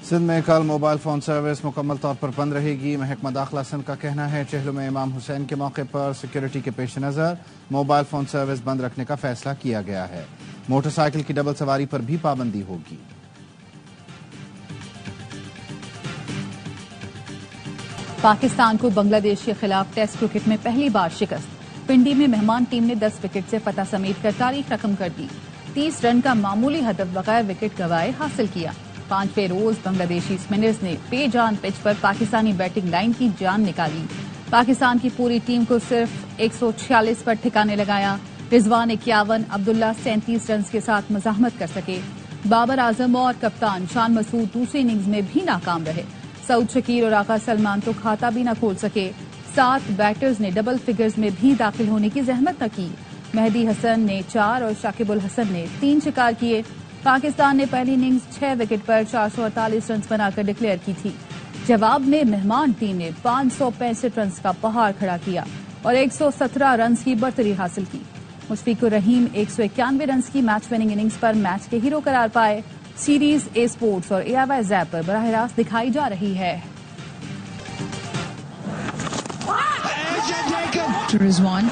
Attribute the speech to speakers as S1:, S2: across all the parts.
S1: سندھ میں کل mobile phone service مکمل طور پر بند رہے گی۔ محکمہ داخلہ سندھ کا کہنا ہے چہلم میں امام حسین کے موقع پر سیکیورٹی کے پیش نظر موبائل فون سروس بند رکھنے کا فیصلہ کیا گیا ہے۔ موٹر سائیکل کی ڈبل سواری پر بھی پابندی ہوگی۔
S2: پاکستان کو بنگلہ دیش کے خلاف ٹیسٹ کرکٹ میں پہلی بار شکست۔ پنڈی میں مہمان ٹیم نے 10 وکٹ سے فتح سمیٹ کر تاریخ رقم کر دی۔ 30 رن کا معمولی ہدف بغیر وکٹ گوائے حاصل کیا۔ 5ویں روز بنگلہ دیشی اسپنرز نے بے جان پچ پر پاکستانی بیٹنگ لائن کی جان نکالی۔ پاکستان کی پوری ٹیم کو صرف 146 پر ٹھکانے لگایا۔ رضوان 51، عبداللہ 37 رنز کے ساتھ مزاحمت کر سکے۔ بابر اعظم اور کپتان شان مسعود دوسری اننگز میں بھی ناکام رہے۔ سعود شکیل اور آقا سلمان تو کھاتہ بھی نہ کھول سکے۔ 7 بیٹرز نے ڈبل فگرز میں بھی داخل ہونے کی زحمت نہ کی۔ مہدی حسن نے 4 اور شاکب الحسن نے 3 شکار کیے۔ پاکستان نے پہلی اننگز 6 وکٹ پر 448 رنز بنا کر ڈکلیئر کی تھی۔ جواب میں مہمان ٹیم نے 565 رنز کا پہاڑ کھڑا کیا اور 117 رنز کی برتری حاصل کی۔ مشفیق الرحیم 191 رنز کی میچ وننگ اننگز پر میچ کے ہیرو قرار پائے۔ سیریز اے اسپورٹس اور AIY زیپ پر براہ راست دکھائی جا رہی ہے۔ رضوان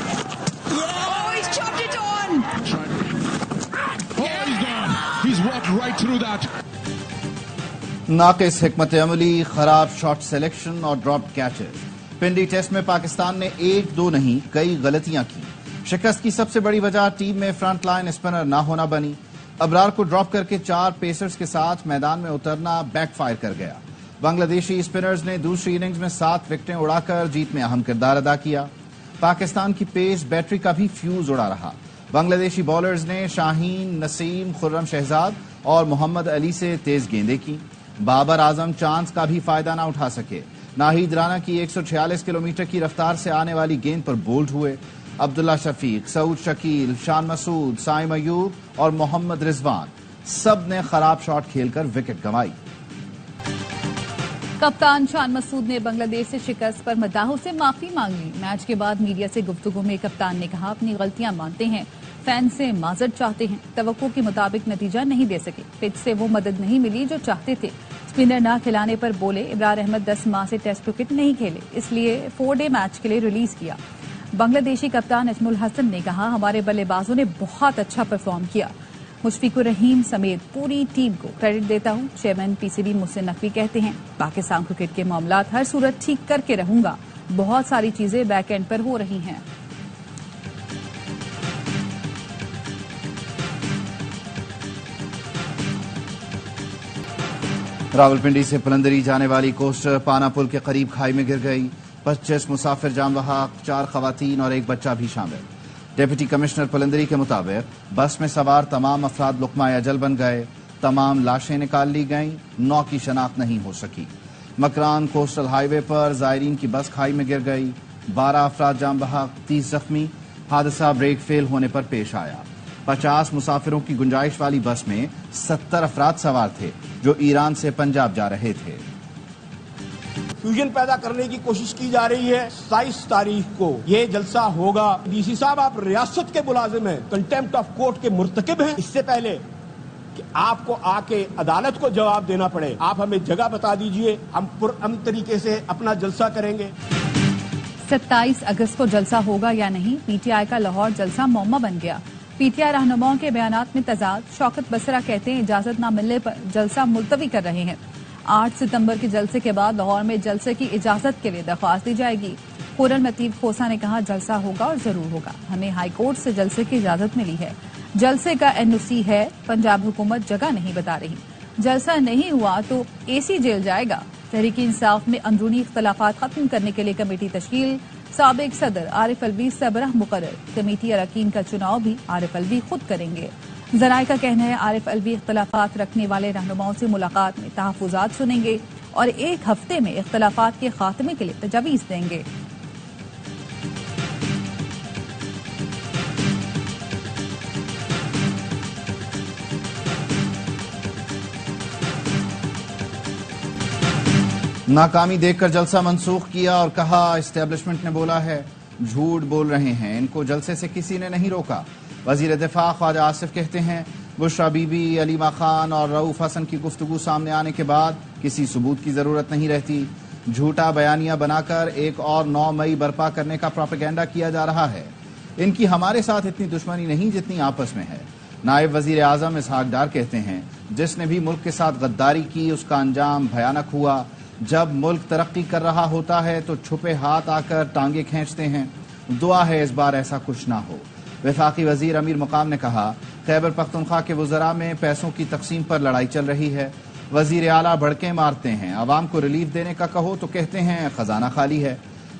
S1: ناقص حکمت عملی، خراب شاٹ سلیکشن اور ڈراپ کیچز۔ پنڈی ٹیسٹ میں پاکستان نے 1-2 نہیں کئی غلطیاں کی۔ شکست کی سب سے بڑی وجہ ٹیم میں فرنٹ لائن اسپنر نہ ہونا بنی۔ ابرار کو ڈراپ کر کے 4 پیسرز کے ساتھ میدان میں اترنا بیک فائر کر گیا۔ بنگلہ دیشی اسپنرز نے دوسری اننگز میں 7 وکٹیں اڑا کر جیت میں اہم کردار ادا کیا۔ پاکستان کی پیس بیٹری کا بھی فیوز اڑا رہا۔ بنگلہ دیشی بالرز نے شاہین، نسیم، خرم شہزاد اور محمد علی سے تیز گیندیں کی۔ بابر اعظم چانس کا بھی فائدہ نہ اٹھا سکے۔ ناہید رانا کی 146 کلومیٹر کی رفتار سے آنے والی گیند پر بولڈ ہوئے۔ عبداللہ شفیق، سعود شکیل، شان مسعود، سائم ایوب اور محمد رضوان سب نے خراب شاٹ کھیل کر وکٹ گنوائی۔
S2: کپتان شان مسعود نے بنگلہ دیش سے شکست پر مداحوں سے معافی مانگ لی۔ میچ کے بعد میڈیا سے گفتگو میں کپتان نے کہا اپنی غلطیاں مانتے ہیں، فین سے معذرت چاہتے ہیں، توقع کے مطابق نتیجہ نہیں دے سکے، پچ سے وہ مدد نہیں ملی جو چاہتے تھے۔ اسپنر نہ کھلانے پر بولے ابرار احمد 10 ماہ سے ٹیسٹ کرکٹ نہیں کھیلے، اس لیے 4 ڈے میچ کے لیے ریلیز کیا۔ بنگلہ دیشی کپتان اجمل حسن نے کہا ہمارے بلے بازوں نے بہت اچھا پرفارم کیا۔ مشفیق الرحیم سمیت پوری ٹیم کو کریڈٹ دیتا ہوں۔ چیئرمین PCB محسن نقوی کہتے ہیں پاکستان کرکٹ کے معاملات ہر صورت ٹھیک کر کے رہوں گا، بہت ساری چیزیں بیک اینڈ پر ہو رہی ہیں۔
S1: راولپنڈی سے پلندری جانے والی کوسٹر پانا پل کے قریب کھائی میں گر گئی۔ 25 مسافر جان بحق، 4 خواتین اور 1 بچہ بھی شامل۔ ڈپٹی کمشنر پلندری کے مطابق بس میں سوار تمام افراد لقمہ اجل بن گئے۔ تمام لاشیں نکال لی گئیں، 9 کی شناخت نہیں ہو سکی۔ مکران کوسٹل ہائی وے پر زائرین کی بس کھائی میں گر گئی، 12 افراد جان بحق، 30 زخمی۔ حادثہ بریک فیل ہونے پر پیش آیا۔ 50 مسافروں کی گنجائش والی بس میں 70 افراد سوار تھے جو ایران سے پنجاب جا رہے تھے۔
S3: فیوژن پیدا کرنے کی کوشش کی جا رہی ہے۔ 27 تاریخ کو یہ جلسہ ہوگا۔ DC صاحب آپ ریاست کے ملازم ہیں، کنٹیمپٹ آف کورٹ کے مرتکب ہیں۔ اس سے پہلے کہ آپ کو آ کے عدالت کو جواب دینا پڑے، آپ ہمیں جگہ بتا دیجئے، ہم پرامن طریقے سے اپنا جلسہ کریں گے۔
S2: 27 اگست کو جلسہ ہوگا یا نہیں، PTI کا لاہور جلسہ معمہ بن گیا۔ PTI رہنماؤں کے بیانات میں تضاد۔ شوکت بسرا کہتے ہیں اجازت نہ ملنے پر جلسہ ملتوی کر رہے ہیں۔ 8 ستمبر کے جلسے کے بعد لاہور میں جلسے کی اجازت کے لیے درخواست دی جائے گی۔ خورن لطیف کھوسا نے کہا جلسہ ہوگا اور ضرور ہوگا، ہمیں ہائی کورٹ سے جلسے کی اجازت ملی ہے، جلسے کا NOC ہے، پنجاب حکومت جگہ نہیں بتا رہی، جلسہ نہیں ہوا تو AC جیل جائے گا۔ تحریک انصاف میں اندرونی اختلافات ختم کرنے کے لیے کمیٹی تشکیل، سابق صدر عارف الوی سربراہ مقرر، کمیٹی اراکین کا چناؤ بھی عارف الوی خود کریں گے۔ ذرائع کا کہنا ہے عارف الوی اختلافات رکھنے والے رہنماؤں سے ملاقات میں تحفظات سنیں گے اور 1 ہفتے میں اختلافات کے خاتمے کے لیے تجاویز دیں گے۔
S1: ناکامی دیکھ کر جلسہ منسوخ کیا اور کہا اسٹیبلشمنٹ نے بولا ہے، جھوٹ بول رہے ہیں، ان کو جلسے سے کسی نے نہیں روکا۔ وزیر دفاع خواجہ آصف کہتے ہیں بشرا بی بی، علیمہ خان اور رؤوف حسن کی گفتگو سامنے آنے کے بعد کسی ثبوت کی ضرورت نہیں رہتی. جھوٹا بیانیہ بنا کر ایک اور 9 مئی برپا کرنے کا پروپیگنڈا کیا جا رہا ہے. ان کی ہمارے ساتھ اتنی دشمنی نہیں جتنی آپس میں ہے. نائب وزیر اعظم اسحاق ڈار کہتے ہیں جس نے بھی ملک کے ساتھ غداری کی اس کا انجام بھیانک ہوا. جب ملک ترقی کر رہا ہوتا ہے تو چھپے ہاتھ آ کر ٹانگیں کھینچتے ہیں. دعا ہے اس بار ایسا کچھ نہ ہو. وفاقی وزیر امیر مقام نے کہا خیبر پختونخوا کے وزراء میں پیسوں کی تقسیم پر لڑائی چل رہی ہے. وزیر اعلیٰ بھڑکیں مارتے ہیں. عوام کو ریلیف دینے کا کہو تو کہتے ہیں خزانہ خالی ہے.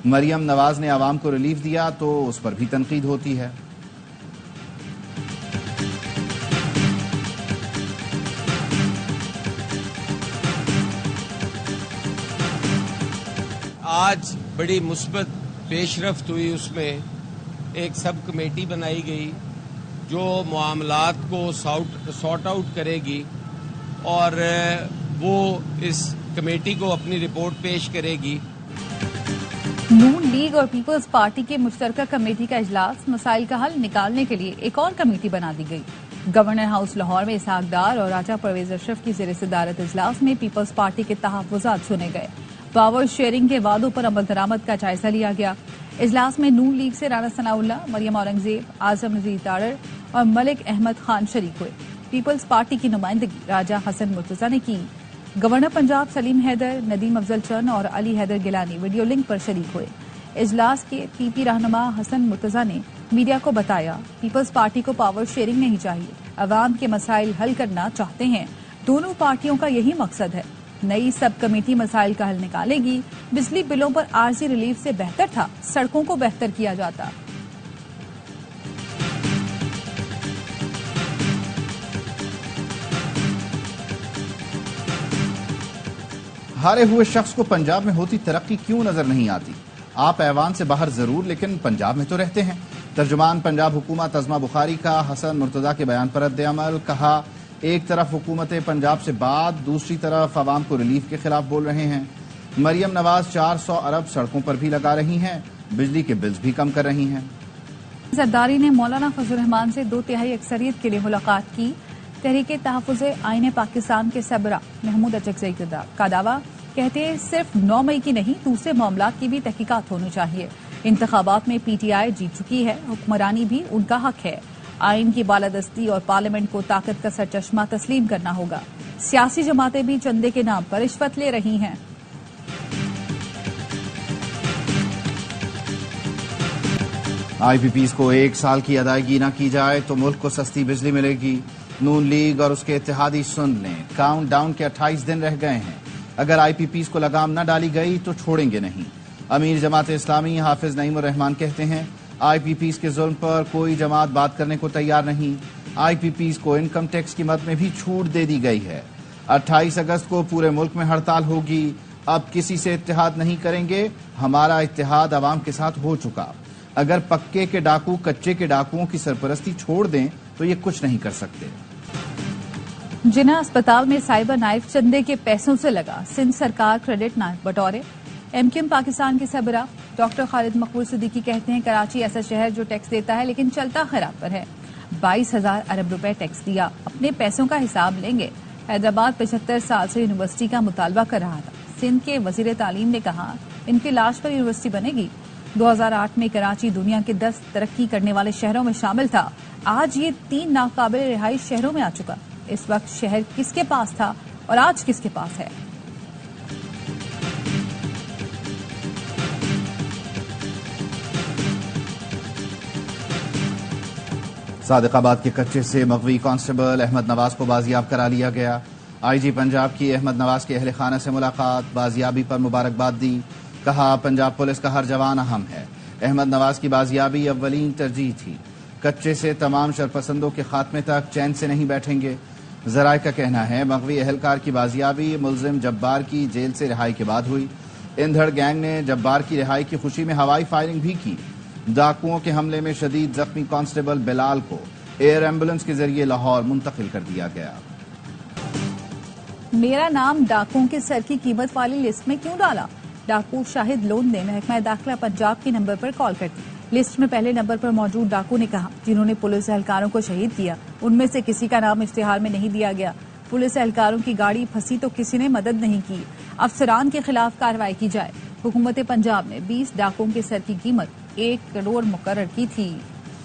S1: مریم نواز نے عوام کو ریلیف دیا تو اس پر بھی تنقید ہوتی ہے.
S4: آج بڑی مثبت پیش رفت ہوئی. اس میں ایک سب کمیٹی بنائی گئی جو معاملات کو سارٹ آؤٹ کرے گی اور وہ اس کمیٹی کو اپنی رپورٹ پیش کرے گی.
S2: نون لیگ اور پیپلز پارٹی کے مشترکہ کمیٹی کا اجلاس مسائل کا حل نکالنے کے لیے ایک اور کمیٹی بنا دی گئی. گورنر ہاؤس لاہور میں اسحاق ڈار اور راجہ پرویز اشرف کی زیر صدارت اجلاس میں پیپلز پارٹی کے تحفظات سنے گئے. پاور شیئرنگ کے وعدوں پر عمل درآمد کا جائزہ لیا گیا. اجلاس میں نون لیگ سے رانا ثناء اللہ، مریم اورنگزیب، اعظم نذیر تاڑر اور ملک احمد خان شریک ہوئے. پیپلز پارٹی کی نمائندگی راجہ حسن مرتضیٰ نے کی. گورنر پنجاب سلیم حیدر، ندیم افضل چن اور علی حیدر گیلانی ویڈیو لنک پر شریک ہوئے. اجلاس کے پی پی رہنما حسن مرتضیٰ نے میڈیا کو بتایا پیپلز پارٹی کو پاور شیئرنگ نہیں چاہیے، عوام کے مسائل حل کرنا چاہتے ہیں. دونوں پارٹیوں کا یہی مقصد ہے. نئی سب کمیٹی مسائل کا حل نکالے گی. بجلی بلوں پر عارضی ریلیف سے بہتر تھا سڑکوں کو بہتر کیا جاتا.
S1: ہارے ہوئے شخص کو پنجاب میں ہوتی ترقی کیوں نظر نہیں آتی؟ آپ ایوان سے باہر ضرور لیکن پنجاب میں تو رہتے ہیں. ترجمان پنجاب حکومت عظمہ بخاری کا حسن مرتضیٰ کے بیان پر رد عمل. کہا ایک طرف حکومت پنجاب سے بات، دوسری طرف عوام کو ریلیف کے خلاف بول رہے ہیں. مریم نواز 400 ارب سڑکوں پر بھی لگا رہی ہیں، بجلی کے بلز بھی کم کر رہی ہیں.
S2: زرداری نے مولانا فضل الرحمان سے 2/3 اکثریت کے لیے ملاقات کی. تحریک تحفظ آئین پاکستان کے سربراہ محمود اچکزئی کا دعویٰ، کہتے ہیں صرف 9 مئی کی نہیں دوسرے معاملات کی بھی تحقیقات ہونی چاہیے. انتخابات میں پی ٹی آئی جیت چکی ہے، حکمرانی بھی ان کا حق ہے. آئین کی بالادستی اور پارلیمنٹ کو طاقت کا سرچشمہ تسلیم کرنا ہوگا. سیاسی جماعتیں بھی چندے کے نام پر رشوت لے رہی ہیں.
S1: آئی پی پیز کو 1 سال کی ادائیگی نہ کی جائے تو ملک کو سستی بجلی ملے گی. نون لیگ اور اس کے اتحادی سن لیں، کاؤنٹ ڈاؤن کے 28 دن رہ گئے ہیں. اگر آئی پی پیز کو لگام نہ ڈالی گئی تو چھوڑیں گے نہیں. امیر جماعت اسلامی حافظ نعیم الرحمان کہتے ہیں آئی پی پیز کے ظلم پر کوئی جماعت بات کرنے کو تیار نہیں. آئی پی پیز کو انکم ٹیکس کی مد میں بھی چھوٹ دے دی گئی ہے. 28 اگست کو پورے ملک میں ہڑتال ہوگی. اب کسی سے اتحاد نہیں کریں گے. ہمارا اتحاد عوام کے ساتھ ہو چکا. اگر پکے کے ڈاکو کچے کے ڈاکوؤں کی سرپرستی چھوڑ دیں تو یہ کچھ نہیں کر سکتے.
S2: جناح اسپتال میں سائبر نائف چندے کے پیسوں سے لگا، سندھ سرکار کریڈٹ نائف بٹورے. ایم کیو ایم پاکستان کے سربراہ ڈاکٹر خالد مقبول صدیقی کہتے ہیں کراچی ایسا شہر جو ٹیکس دیتا ہے لیکن چلتا خراب پر ہے. 22,000 ارب روپے ٹیکس دیا، اپنے پیسوں کا حساب لیں گے. حیدرآباد 75 سال سے یونیورسٹی کا مطالبہ کر رہا تھا. سندھ کے وزیر تعلیم نے کہا ان کی لاش پر یونیورسٹی بنے گی. 2008 میں کراچی دنیا کے 10 ترقی کرنے والے شہروں میں شامل تھا. آج یہ 3 ناقابل رہائش شہروں میں آ چکا. اس وقت شہر کس کے پاس تھا اور آج کس کے پاس ہے؟
S1: صادق آباد کے کچے سے مغوی کانسٹیبل احمد نواز کو بازیاب کرا لیا گیا. آئی جی پنجاب کی احمد نواز کے اہل خانہ سے ملاقات، بازیابی پر مبارکباد دی. کہا پنجاب پولیس کا ہر جوان اہم ہے. احمد نواز کی بازیابی اولین ترجیح تھی. کچے سے تمام شرپسندوں کے خاتمے تک چین سے نہیں بیٹھیں گے. ذرائع کا کہنا ہے مغوی اہلکار کی بازیابی ملزم جبار کی جیل سے رہائی کے بعد ہوئی. اندھڑ گینگ نے جبار کی رہائی کی خوشی میں ہوائی فائرنگ بھی کی. ڈاکوؤں کے حملے میں شدید زخمی کانسٹیبل بلال کو ایئر ایمبولنس کے ذریعے لاہور منتقل کر دیا گیا.
S2: میرا نام ڈاکوؤں کے سر کی قیمت والی لسٹ میں کیوں ڈالا؟ ڈاکو شاہد لون نے محکمہ داخلہ پنجاب کے نمبر پر کال کر دی. لسٹ میں پہلے نمبر پر موجود ڈاکو نے کہا جنہوں نے پولیس اہلکاروں کو شہید کیا ان میں سے کسی کا نام اشتہار میں نہیں دیا گیا. پولیس اہلکاروں کی گاڑی پھنسی تو کسی نے مدد نہیں کی. افسران کے خلاف کارروائی کی جائے. حکومت پنجاب نے 20 ڈاکوں کے سر کی قیمت 1 کروڑ مقرر کی تھی.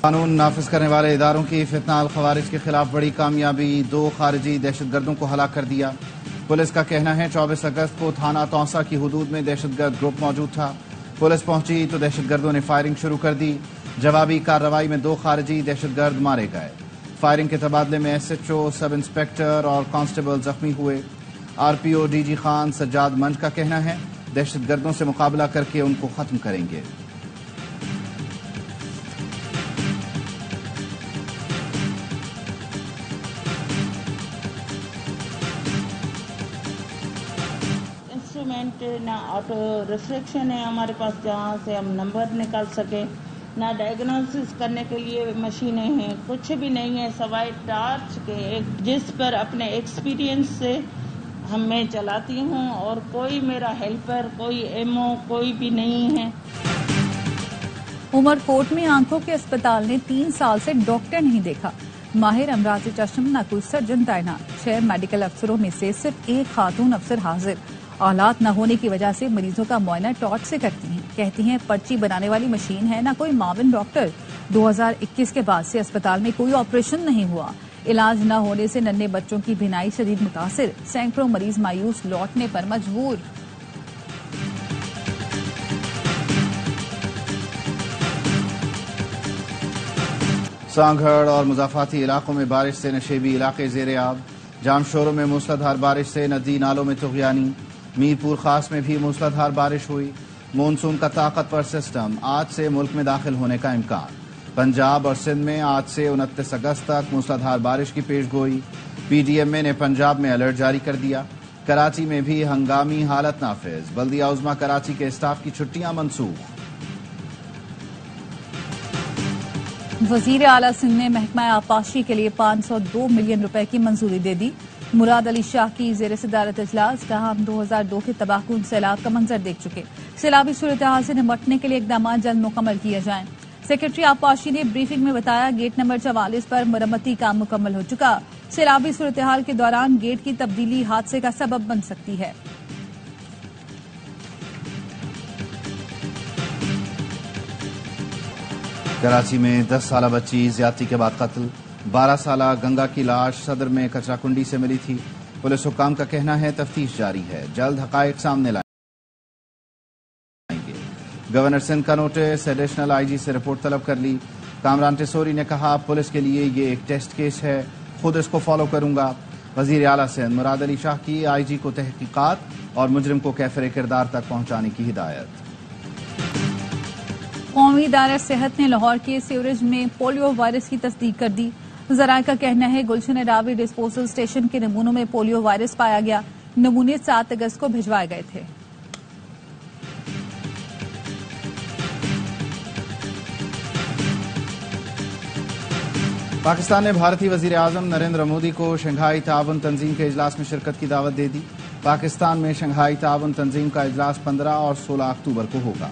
S1: قانون نافذ کرنے والے اداروں کی فتنہ الخوارج کے خلاف بڑی کامیابی. 2 خارجی دہشت گردوں کو ہلاک کر دیا. پولیس کا کہنا ہے 24 اگست کو تھانہ توسا کی حدود میں دہشت گرد گروپ موجود تھا. پولیس پہنچی تو دہشت گردوں نے فائرنگ شروع کر دی. جوابی کارروائی میں 2 خارجی دہشت گرد مارے گئے. فائرنگ کے تبادلے میں SHO سب انسپیکٹر اور کانسٹیبل زخمی ہوئے. RPO DG خان سجاد منج کا کہنا ہے دہشت گردوں سے مقابلہ کر کے ان کو ختم کریں گے.
S5: انسٹرومنٹ نہ آٹو ریفریکشن ہے ہمارے پاس جہاں سے ہم نمبر نکال سکیں، نہ ڈائگنوسس کرنے کے لیے مشینیں ہیں، کچھ بھی نہیں ہے سوائے ٹارچ کے، جس پر اپنے ایکسپیرینس سے میں چلاتی ہوں اور کوئی میرا ہیلپر، کوئی ایمو کوئی بھی نہیں ہے.
S2: عمر کوٹ میں آنکھوں کے اسپتال نے 3 سال سے ڈاکٹر نہیں دیکھا. ماہر امراض چشم نہ کوئی سرجن تعینات. 6 میڈیکل افسروں میں سے صرف 1 خاتون افسر حاضر. آلات نہ ہونے کی وجہ سے مریضوں کا معائنہ ٹارچ سے کرتی ہیں. کہتی ہیں پرچی بنانے والی مشین ہے نہ کوئی معاون ڈاکٹر. 2021 کے بعد سے اسپتال میں کوئی آپریشن نہیں ہوا. علاج نہ ہونے سے ننھے بچوں کی بینائی شدید متاثر. سینکڑوں مریض مایوس لوٹنے پر مجبور.
S1: سانگھڑ اور مضافاتی علاقوں میں بارش سے نشیبی علاقے زیر آب. جام شوروں میں موسلادھار بارش سے ندی نالوں میں طغیانی. میرپور خاص میں بھی موسلادھار بارش ہوئی. مونسون کا طاقتور سسٹم آج سے ملک میں داخل ہونے کا امکان. پنجاب اور سندھ میں آج سے 29 اگست تک موسلادھار بارش کی پیش گوئی. PDMA نے پنجاب میں الرٹ جاری کر دیا. کراچی میں بھی ہنگامی حالت نافذ. بلدیہ عظمی کراچی کے اسٹاف کی چھٹیاں منسوخ.
S2: وزیر اعلیٰ سندھ نے محکمہ آبپاشی کے لیے 502 ملین روپے کی منظوری دے دی. مراد علی شاہ کی زیر صدارت اجلاس. کہا ہم 2002 کے تباہ کن سیلاب کا منظر دیکھ چکے. سیلابی صورتحال سے نمٹنے کے لیے اقدامات جلد مکمل کیے جائیں. سیکرٹری آبپاشی نے بریفنگ میں بتایا گیٹ نمبر 44 پر مرمتی کام مکمل ہو چکا. سیلابی صورتحال کے دوران گیٹ کی تبدیلی حادثے کا سبب بن سکتی ہے.
S1: کراچی میں 10 سالہ بچی زیادتی کے بعد قتل. 12 سالہ گنگا کی لاش صدر میں کچرا کنڈی سے ملی تھی. پولیس حکام کا کہنا ہے تفتیش جاری ہے. جلد حقائق سامنے لائیں گے. گورنر سندھ کا نوٹس. ایڈیشنل IG سے رپورٹ طلب کر لی. کامران ٹیسوری نے کہا پولیس کے لیے یہ ایک ٹیسٹ کیس ہے، خود اس کو فالو کروں گا. وزیر اعلیٰ سندھ مراد علی شاہ کی IG کو تحقیقات اور مجرم کو کیفر کردار تک پہنچانے کی ہدایت.
S2: قومی ادارہ صحت نے لاہور کے سیوریج میں پولیو وائرس کی تصدیق کر دی. ذرائع کا کہنا ہے گلشن راوی ڈسپوزل اسٹیشن کے نمونوں میں پولیو وائرس پایا گیا. نمونے 7 اگست کو بھجوائے گئے تھے.
S1: پاکستان نے بھارتی وزیر اعظم نریندر مودی کو شنگھائی تعاون تنظیم کے اجلاس میں شرکت کی دعوت دے دی. پاکستان میں شنگھائی تعاون تنظیم کا اجلاس 15 اور 16 اکتوبر کو ہوگا.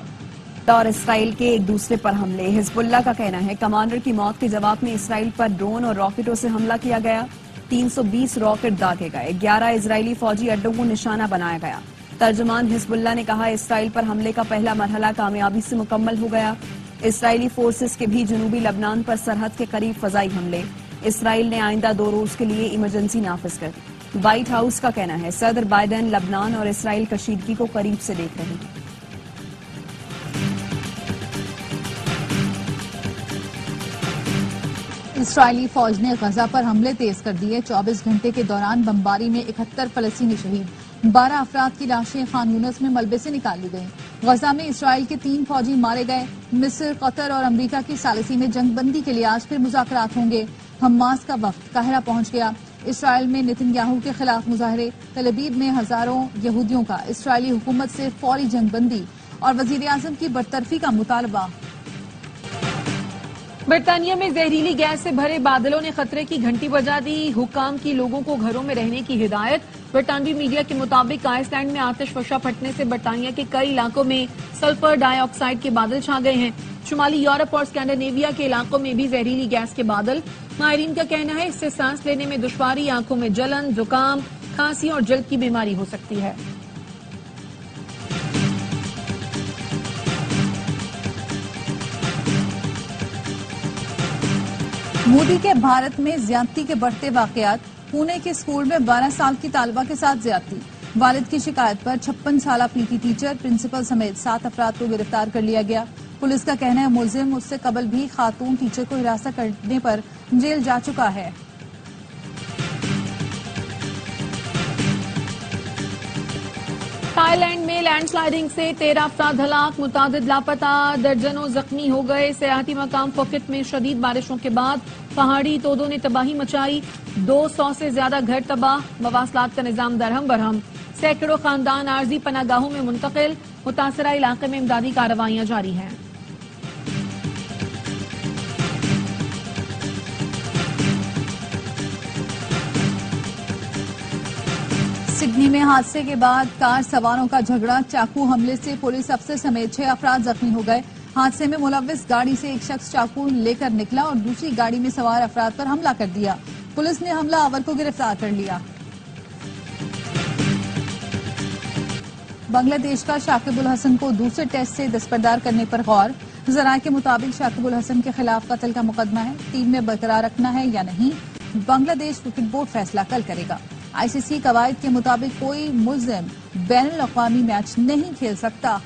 S6: اور اسرائیل کے ایک دوسرے پر حملے. حزب اللہ کا کہنا ہے کمانڈر کی موت کے جواب میں اسرائیل پر ڈرون اور راکٹوں سے حملہ کیا گیا. 320 راکٹ داغے گئے. 11 اسرائیلی فوجی اڈوں کو نشانہ بنایا گیا. ترجمان حزب اللہ نے کہا اسرائیل پر حملے کا پہلا مرحلہ کامیابی سے مکمل ہو گیا. اسرائیلی فورسز کے بھی جنوبی لبنان پر سرحد کے قریب فضائی حملے. اسرائیل نے آئندہ 2 روز کے لیے ایمرجنسی نافذ کر دی. وائٹ ہاؤس کا کہنا ہے صدر بائیڈن لبنان اور اسرائیل کشیدگی کو قریب سے دیکھ رہے ہیں.
S2: اسرائیلی فوج نے غزہ پر حملے تیز کر دیے. 24 گھنٹے کے دوران بمباری میں 71 فلسطینی شہید. 12 افراد کی لاشیں خان یونس میں ملبے سے نکال لی گئیں. غزہ میں اسرائیل کے 3 فوجی مارے گئے. مصر، قطر اور امریکہ کی ثالثی میں جنگ بندی کے لیے آج پھر مذاکرات ہوں گے. حماس کا وفد قاہرہ پہنچ گیا. اسرائیل میں نتن یاہو کے خلاف مظاہرے. تل ابیب میں ہزاروں یہودیوں کا اسرائیلی حکومت سے فوری جنگ بندی اور وزیر اعظم کی برطرفی کا مطالبہ.
S7: برطانیہ میں زہریلی گیس سے بھرے بادلوں نے خطرے کی گھنٹی بجا دی. حکام کی لوگوں کو گھروں میں رہنے کی ہدایت. برطانوی میڈیا کے مطابق آئس لینڈ میں آتش فشاں پھٹنے سے برطانیہ کے کئی علاقوں میں سلفر ڈائی آکسائیڈ کے بادل چھا گئے ہیں. شمالی یورپ اور اسکینڈینیویا کے علاقوں میں بھی زہریلی گیس کے بادل. ماہرین کا کہنا ہے اس سے سانس لینے میں دشواری، آنکھوں میں جلن، زکام، کھانسی اور جلد کی بیماری ہو سکتی ہے.
S2: مودی کے بھارت میں زیادتی کے بڑھتے واقعات. پونے کے اسکول میں 12 سال کی طالبہ کے ساتھ زیادتی. والد کی شکایت پر 56 سالہ پی ٹی ٹیچر، پرنسپل سمیت 7 افراد کو گرفتار کر لیا گیا. پولیس کا کہنا ہے ملزم اس سے قبل بھی خاتون ٹیچر کو ہراساں کرنے پر جیل جا چکا ہے.
S7: تھائی لینڈ میں لینڈ سلائیڈنگ سے 13 افراد ہلاک، متعدد لاپتہ، درجنوں زخمی ہو گئے. سیاحتی مقام پھوکت میں شدید بارشوں کے بعد پہاڑی تودوں نے تباہی مچائی. 200 سے زیادہ گھر تباہ، مواصلات کا نظام درہم برہم. سینکڑوں خاندان عارضی پناہ گاہوں میں منتقل. متاثرہ علاقے میں امدادی کارروائیاں جاری ہیں.
S2: سڈنی میں حادثے کے بعد کار سواروں کا جھگڑا، چاقو حملے سے پولیس افسر سمیت 6 افراد زخمی ہو گئے. حادثے میں ملوث گاڑی سے ایک شخص چاقو لے کر نکلا اور دوسری گاڑی میں سوار افراد پر حملہ کر دیا. پولیس نے حملہ آور کو گرفتار کر لیا. بنگلہ دیش کا شاکب الحسن کو دوسرے ٹیسٹ سے دستبردار کرنے پر غور. ذرائع کے مطابق شاکب الحسن کے خلاف قتل کا مقدمہ ہے. ٹیم میں برقرار رکھنا ہے یا نہیں، بنگلہ دیش کرکٹ بورڈ فیصلہ کل کرے گا. آئی سی سی قواعد کے مطابق کوئی ملزم بین الاقوامی میچ نہیں کھیل سکتا.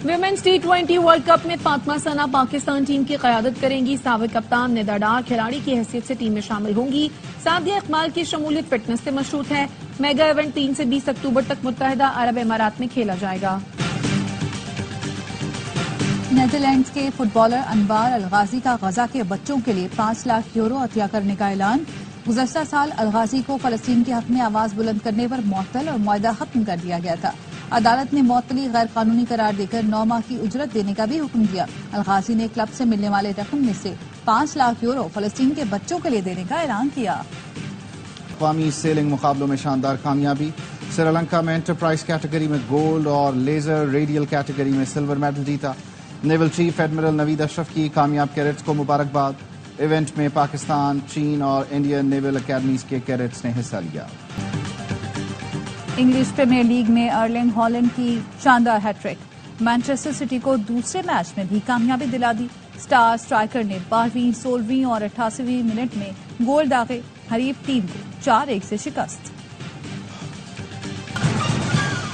S7: ویمنز T20 ورلڈ کپ میں فاطمہ ثنا پاکستان ٹیم کی قیادت کریں گی. سابق کپتان ندا ڈار کھلاڑی کی حیثیت سے ٹیم میں شامل ہوں گی. سعدیہ اقبال کی شمولیت فٹنس سے مشروط ہے. میگا ایونٹ 3 سے 20 اکتوبر تک متحدہ عرب امارات میں کھیلا جائے گا.
S2: نیدرلینڈز کے فٹ بالر انوار الغازی کا غزہ کے بچوں کے لیے 5 لاکھ یورو عطیہ کرنے کا اعلان. گزشتہ سال الغازی کو فلسطین کے حق میں آواز بلند کرنے پر معطل اور معاہدہ ختم کر دیا گیا تھا. عدالت نے معطلی غیر قانونی قرار دے کر 9 ماہ کی اجرت دینے کا بھی حکم دیا. الغازی نے کلب سے ملنے والے رقم میں سے 5 لاکھ یورو فلسطین کے بچوں کے لیے دینے کا اعلان کیا.
S1: اقوامی سیلنگ مقابلوں میں شاندار کامیابی. سری لنکا میں انٹرپرائز کیٹیگری میں گولڈ اور لیزر ریڈیل کیٹیگری میں سلور میڈل جیتا. نیول چیف ایڈمرل نوید اشرف کی کامیاب کیڈٹس کو مبارکباد. ایونٹ میں پاکستان، چین اور انڈین نیول اکیڈمیز کے کیڈٹس نے حصہ لیا.
S2: انگلش پریمیئر لیگ میں ارلنگ ہالینڈ کی شاندار ہیٹ ٹرک. مانچسٹر سٹی کو دوسرے میچ میں بھی کامیابی دلا دی. سٹار سٹرائکر نے 12ویں، 16ویں اور 88ویں منٹ میں گول داغے. حریف ٹیم کو 4-1 سے شکست.